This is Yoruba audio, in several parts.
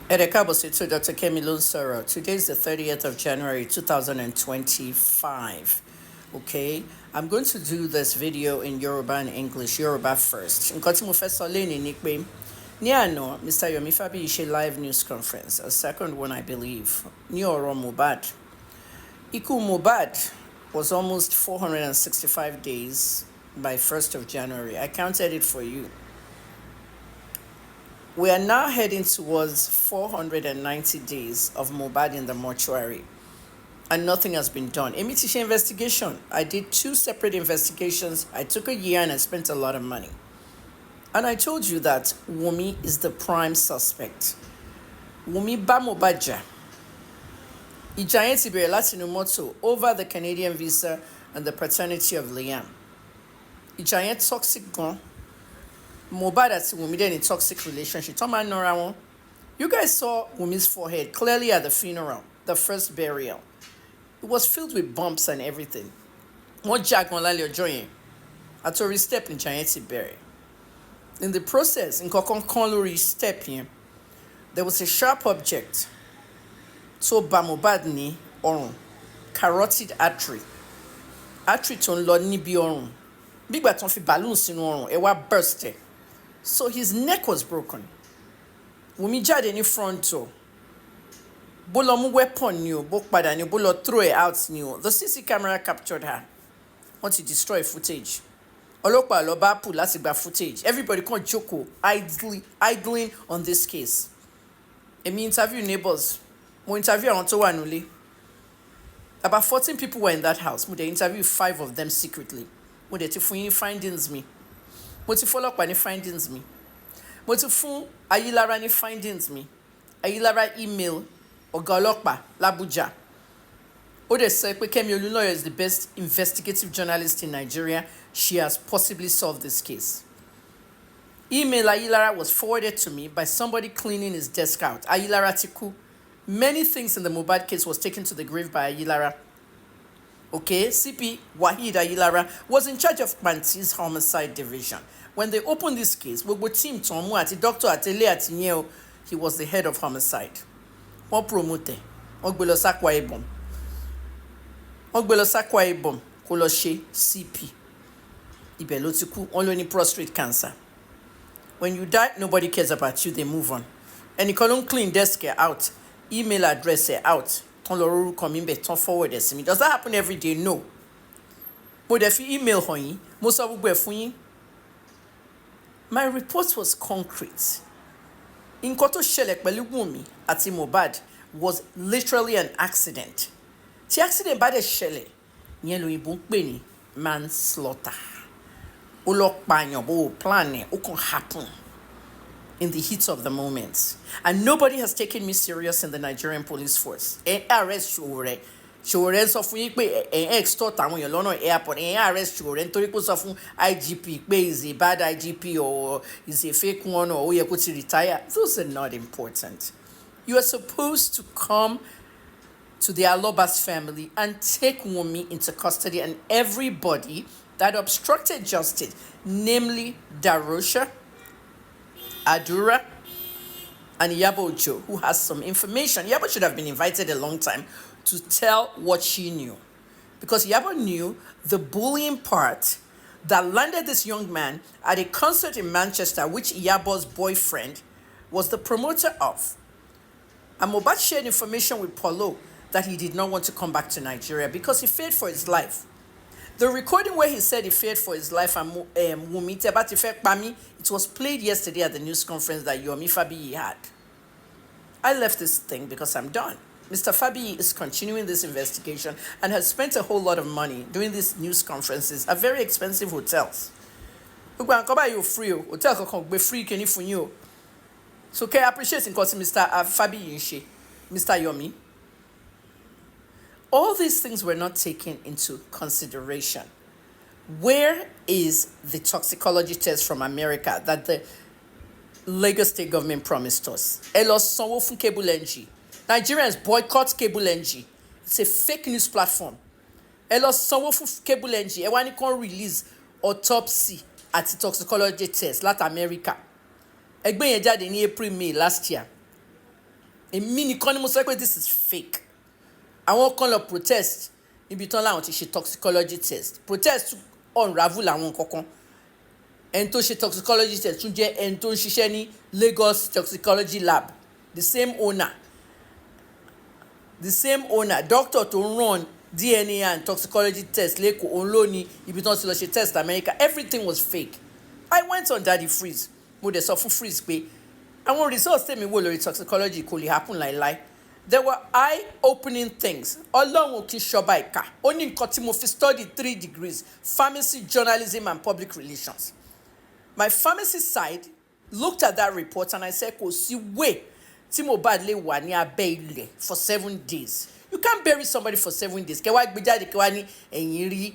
Erekabosito Dr. Kemi Lunsoro. Today is the 30th of January 2025. Okay, I'm going to do this video in Yoruba and English. Yoruba first. Nkoti mo fẹ́ sọ lẹ́ni ni pé ní àná Mr. Yomi Fabiyi ṣe live news conference, a second one I believe, ní ọ̀rọ̀ Mohbad. Ikú Mohbad was almost 465 days by 1st of January. I counted it for you. We are now heading towards 490 days of Mohbad in the mortuary, and nothing has been done. Imitation investigation. I did 2 separate investigations. I took a year and I spent a lot of money. And I told you that Wunmi is the prime suspect. Wunmi bá Mohbad jà. Ìjà yẹn ti bẹ̀rẹ̀ láti inú mọ́tò over the Canadian visa and the paternity of Liam. Ìjà yẹn toxic gan. Mohbad àti Wunmi then in toxic relationship. You guys saw Wunmi's forehead clearly at the funeral, the first burial. It was filled with bumps and everything. Wọ́n jà gan lálẹ́ ọjọ́ yẹn. Àtòrí step ní ìjà yẹn ti bẹ̀rẹ̀. In the process, nǹkan kan lórí step yẹn, there was a sharp object. So bá Mohbad ní ọrùn, carotid artery. Artery tó ń lọ níbi ọrùn. Bí ìgbà tó ń fi balloon sínú ọrùn, ẹ wá burst ẹ̀. So his neck was broken. Wunmi jáde ní front door. Bó lọ mú weapon ni o, bó padà ni o, bó lọ throw it out ni o. The CC camera captured her. Wọ́n ti destroy footage. Ọlọ́pàá lọ bá Apple láti gba footage. Everybody kàn jókòó idling on this case. Èmi interview neighbors. Mo interview àwọn tó wà nílé. About 14 people were in that house. Mo dẹ̀ interview 5 of them secretly. Mo dẹ̀ ti fún yín findings mi. Mo ti fọ́lọ́pàá ní findings mi. Mo ti fún Ayilara ní findings mi. Ayilara email ọ̀gá ọlọ́pàá l'Abuja. Ó dẹ̀ sọ pé Kemi Olunloyo is the best investigative journalist in Nigeria. She has possibly solved this case. Email Ayilara was forwarded to me by somebody cleaning his desk out. Ayilara ti kú. Many things in the Mohbad case was taken to the grave by Ayilara. Okay, CP Wahid Ayilara was in charge of Panti's homicide division. When they opened this case, gbogbo team Tomu àti Dr. Atele àti yẹn, he was the head of homicide. Wọ́n promote, wọ́n gbé lọ s'Akwa Ibom. Wọ́n gbé lọ s'Akwa Ibom kó lọ ṣe CP. Ibẹ̀ ló ti kú, wọ́n ló ní prostate cancer. When you die, nobody cares about you, they move on. Ẹnìkan ló ń clean desk out, email address out. Ton loruru come be ton forward ẹ sí mi. Does that happen every day? No. Mo dẹ̀ fi email hàn yín, mo sọ gbogbo ẹ̀ fún yín. My report was concrete. Nǹkan tó ṣẹlẹ̀ pẹ̀lú Wunmi àti Mohbad was literally an accident. Tí accident bá dẹ̀ ṣẹlẹ̀, ìyẹn lóyìnbó ń pè ní manslaughter. Ó lọ pààyàn bó plan ẹ̀, ó kàn happen in the heat of the moment. And nobody has taken me serious in the Nigerian police force. Arrest Sowore. Sowore sọ fún yín pé extort àwọn èèyàn lọ́nà airport. Arrest Sowore nítorí pé ó sọ fún IGP pé is a bad IGP or is a fake one or ó yẹ kó ti retire. Those are not important. You are supposed to come to the Alobas family and take Wunmi into custody and everybody that obstructed justice, namely Darosha, Adura, and Yabo Ojo, who has some information. Yabo should have been invited a long time to tell what she knew. Because Yabo knew the bullying part that landed this young man at a concert in Manchester, which Yabo's boyfriend was the promoter of. And Mohbad shared information with Paulo that he did not want to come back to Nigeria because he feared for his life. The recording where he said he feared for his life and Wunmi tẹ́bá ti fẹ́ pa mí, it was played yesterday at the news conference that Yomi Fabiyi had. I left this thing because I'm done. Mr. Fabiyi is continuing this investigation and has spent a whole lot of money doing these news conferences at very expensive hotels. Gbogbo àǹkọ́ báyìí ò free o, hotel kankan gbé free kìíní fún yín o. So kẹ́ appreciate nǹkan tí Mr. Fabiyi ń ṣe, Mr. Yomi. All these things were not taken into consideration. Where is the toxicology test from America that the Lagos state government promised us? Ẹ lọ sanwó fún cable NG. Nigerians boycott cable NG. It's a fake news platform. Ẹ lọ sanwó fún cable NG. Ẹ wá ní kàn release autopsy àti toxicology test láti America. Ẹgbẹ́ yẹn jáde ní April May last year. èmi nìkan ni mo sọ pé this is fake. Àwọn kan lọ protest níbi tán láwọn ti ṣe toxicology test, protest unravel àwọn kankan. Ẹni tó ṣe toxicology test tún jẹ́ ẹni tó ń ṣiṣẹ́ ní Lagos toxicology lab, the same owner, doctor tó ń run DNA and toxicology test lẹ́kọ̀ọ́, òun ló ní ibi tán ti lọ ṣe test America. Everything was fake. I went on Daddy Freeze, mo dẹ̀ sọ fún Freeze pé àwọn results tèmi wò lórí toxicology kò lè happen láíláí. There were eye-opening things. Ọlọ́run kì í ṣọba ìkà. Ó ní nǹkan tí mo fi study 3 degrees, pharmacy, journalism and public relations. My pharmacy side looked at that report and I said, kò sí way tí Mohbad lè wà ní abẹ́ ilẹ̀ for 7 days. You can't bury somebody for 7 days. Kẹ́ wá gbé jáde kẹ́ wá ní ẹ̀yìn rí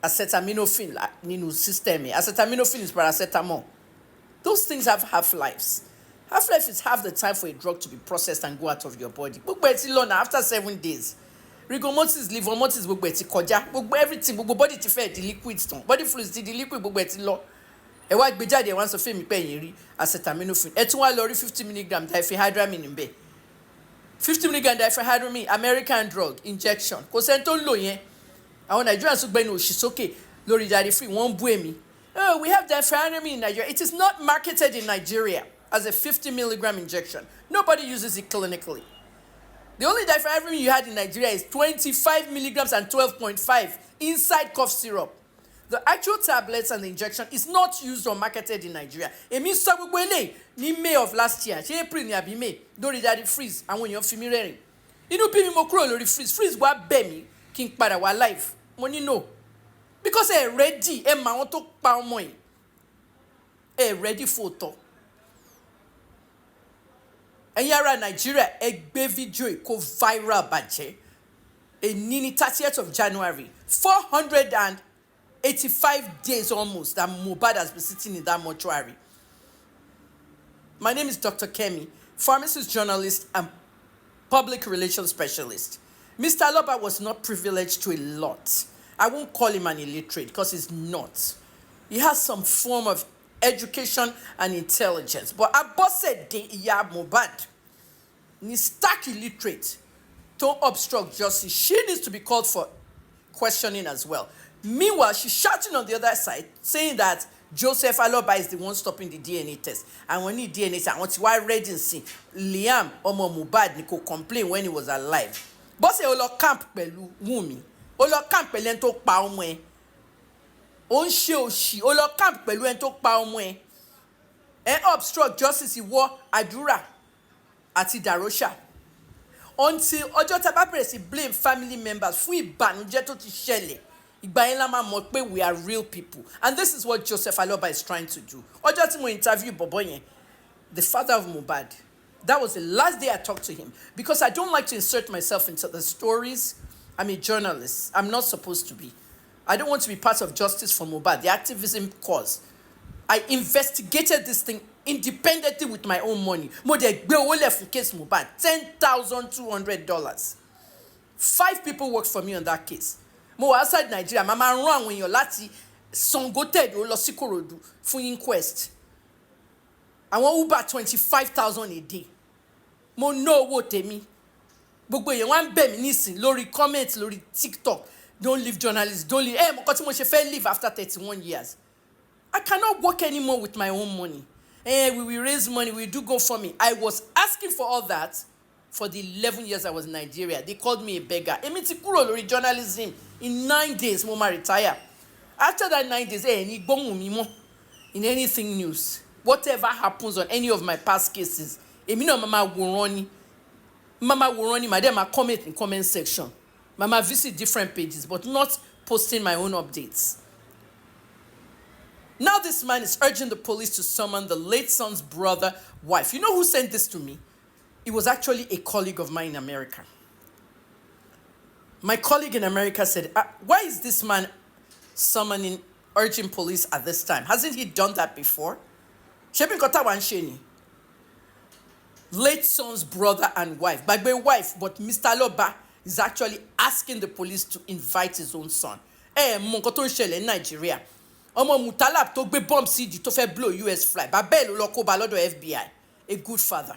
acetaminophen nínú system. Acetaminophen is paracetamol. Those things have half-lives. Half-life is half the time for a drug to be processed and go out of your body. Gbogbo ẹ̀ ti lọ na after 7 days. Rigor mortis, liver mortis, gbogbo ẹ̀ ti kọjá. Gbogbo everything, gbogbo body ti fẹ́ di liquid tán. Body fluids ti di liquid, gbogbo ẹ̀ ti lọ. Ẹ wá gbé jáde ẹ wá sọ fún mi pé ẹ̀yin rí acetaminophen. Ẹ tún wá lọ rí 50 mg diphenhydramine níbẹ̀. 50 mg diphenhydramine, American drug, injection. Kò sẹ́ni tó ń lò yẹn. Àwọn Nigerians tún gbẹ́nu òṣì sókè lórí Daddy Free, wọ́n ń bú èmi. Oh, we have diphenhydramine in Nigeria. It is not marketed in Nigeria as a 50 mg injection. Nobody uses it clinically. The only diphenhydramine you had in Nigeria is 25 mg and 12.5 inside cough syrup. The actual tablets and the injection is not used or marketed in Nigeria. Èmi sọ gbogbo eléyìí ní May of last year, ṣé April ní àbí May, lórí Daddy Freeze, àwọn èèyàn fi mí rẹ́rìn. Inú bí mi mo kúrò lórí Freeze wá bẹ̀ mí kí n padà wá live. Mo ní no. Because ẹ ready, ẹ mọ àwọn tó pa ọmọ yìí. Ẹ ready for òótọ́. Ẹ̀yin ará Nigeria, ẹ gbé fídíò yìí kó viral bàjẹ́. Èní ní 30th of January, 485 days almost that Mohbad has been sitting in that mortuary. My name is Dr. Kemi, pharmacist, journalist, and public relations specialist. Mr. Aloba was not privileged to a lot. I won't call him an illiterate because he's not. He has some form of education and intelligence. But Abose de Iya Mohbad is stark illiterate. Don't obstruct justice. She needs to be called for questioning as well. Meanwhile, she's shouting on the other side, saying that Joseph Aloba is the one stopping the DNA test. And when he DNA test, I want to why read and see Liam Omo Mohbad Nico complain when he was alive. Boss e lo camp pẹ̀lú Wunmi. Ó lọ camp pẹ̀lú ẹni tó pa ọmọ ẹ̀. Ó ń ṣe òṣì. Ó lọ camp pẹ̀lú ẹni tó pa ọmọ ẹ̀. Ẹ obstruct justice ìwọ Adura àti Darosha. Until ọjọ́ tá bá bẹ̀rẹ̀ sí blame family members fún ìbànújẹ́ tó ti ṣẹlẹ̀. Ìgbà yẹn la máa mọ̀ pé we are real people. And this is what Joseph Aloba is trying to do. Ọjọ́ tí mo interview bọ̀bọ̀ yẹn, the father of Mohbad, that was the last day I talked to him. Because I don't like to insert myself into the stories. I'm a journalist. I'm not supposed to be. I don't want to be part of justice for Mohbad, the activism cause. I investigated this thing independently with my own money. Mo dẹ̀ gbé owó lẹ̀ fún case Mohbad, $10,200. 5 people worked for me on that case. Mo wà outside Nigeria, màmá rán àwọn èèyàn láti Sango Tedo lọ sí Korodu fún inquest. Àwọn Uber 25,000 a day. Mo ná owó tèmi. Gbogbo èèyàn wá ń bẹ̀ mí nísìn lórí comment lórí TikTok. Don't leave journalists, don't leave. Mo kọ́ tí mo ṣe fẹ́ leave after 31 years. I cannot work anymore with my own money. We will raise money, we do go for me. I was asking for all that for the 11 years I was in Nigeria. They called me a beggar. Èmi ti kúrò lórí journalism. In 9 days, mo ma retire. After that 9 days, ní gbóhùn mi mọ́ in anything news. Whatever happens on any of my past cases, èmi náà mama wòran ni. Mama wòran ni, ma comment in comment section. Mama visit different pages, but not posting my own updates. Now this man is urging the police to summon the late son's brother, wife. You know who sent this to me? It was actually a colleague of mine in America. My colleague in America said, why is this man urging police at this time? Hasn't he done that before? Shebi Kota Wansheni. Late son's brother and wife. By the way, wife, but Mr. Aloba is actually asking the police to invite his own son. Mo nǹkan tó ń ṣẹlẹ̀ ní Nigeria. Ọmọ Mutalab tó gbé bomb CD tó fẹ́ blow US fly. Bàbá ẹ̀ ló lọ kó ba lọ́dọ̀ FBI. A good father.